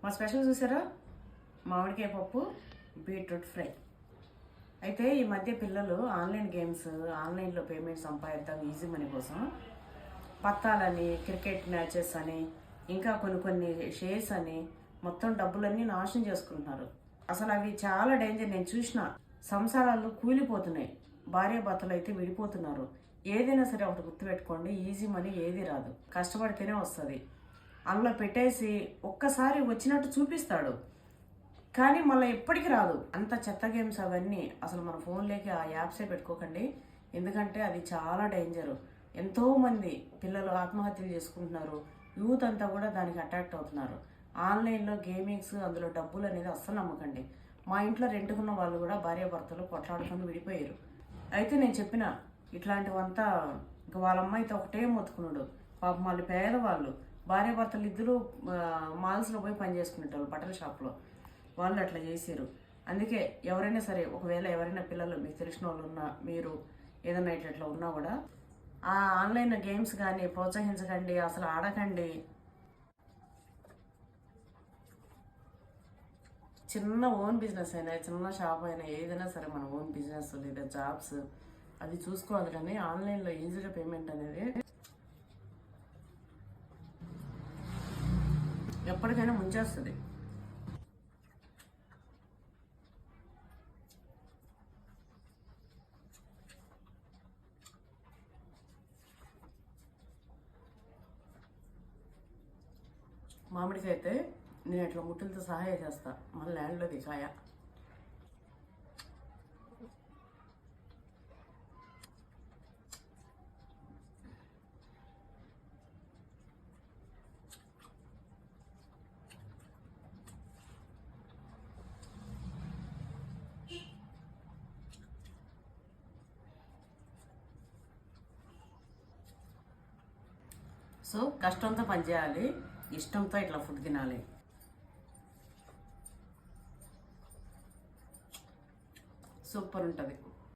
మా స్పెషల్ చూసారా, మామిడికాయ పప్పు, బీట్రూట్ ఫ్రై. అయితే ఈ మధ్య పిల్లలు ఆన్లైన్ గేమ్స్, ఆన్లైన్లో పేమెంట్ సంపాదిద్దాం ఈజీ మనీ కోసం పత్తాలని, క్రికెట్ మ్యాచెస్ అని, ఇంకా కొన్ని షేర్స్ అని మొత్తం డబ్బులన్నీ నాశనం చేసుకుంటున్నారు. అసలు అవి చాలా డేంజర్. నేను చూసిన సంసారాలు కూలిపోతున్నాయి, భార్యాభర్తలు అయితే విడిపోతున్నారు. ఏదైనా సరే ఒకటి గుర్తుపెట్టుకోండి, ఈజీ మనీ ఏది రాదు, కష్టపడితేనే వస్తుంది. అందులో పెట్టేసి ఒక్కసారి వచ్చినట్టు చూపిస్తాడు, కానీ మళ్ళీ ఎప్పటికీ రాదు. అంత చెత్త గేమ్స్ అవన్నీ అసలు మన ఫోన్లోకి ఆ యాప్సే పెట్టుకోకండి, ఎందుకంటే అది చాలా డేంజరు. ఎంతోమంది పిల్లలు ఆత్మహత్యలు చేసుకుంటున్నారు, యూత్ అంతా కూడా దానికి అట్రాక్ట్ అవుతున్నారు. ఆన్లైన్లో గేమింగ్స్, అందులో డబ్బులు అనేది అస్సలు నమ్మకండి. మా ఇంట్లో రెంట్కున్న వాళ్ళు కూడా భార్యాభర్తలు కొట్లాడుకొని విడిపోయారు. అయితే నేను చెప్పిన ఇట్లాంటివంతా ఇంక వాళ్ళ అమ్మాయితో ఒకటే మొత్తుకున్నాడు. పాపం వాళ్ళు పేదవాళ్ళు, భార్యాభర్తలు ఇద్దరు మాల్స్లో పోయి పని చేసుకునేటోళ్ళు, బట్టల షాప్లో. వాళ్ళు అట్లా చేశారు. అందుకే ఎవరైనా సరే, ఒకవేళ ఎవరైనా పిల్లలు మీకు తెలిసిన వాళ్ళు ఉన్నా, మీరు ఏదైనా ఇట్లా ఉన్నా కూడా ఆ ఆన్లైన్ గేమ్స్ కానీ ప్రోత్సహించకండి, అసలు ఆడకండి. చిన్న ఓన్ బిజినెస్ అయినా, చిన్న షాప్ అయినా, ఏదైనా సరే మన ఓన్ బిజినెస్ లేదా జాబ్స్ అది చూసుకోవాలి. కానీ ఆన్లైన్లో ఈజీగా పేమెంట్ అనేది ఎప్పటికైనా ముంచేస్తుంది. మామిడికాయ అయితే నేను ఇట్లా ముట్టలతో సహాయం చేస్తా, మళ్ళీ ల్యాండ్లోది కాయ. సో కష్టంతో పనిచేయాలి, ఇష్టంతో ఇట్లా ఫుడ్ తినాలి. సూపర్ ఉంటుంది.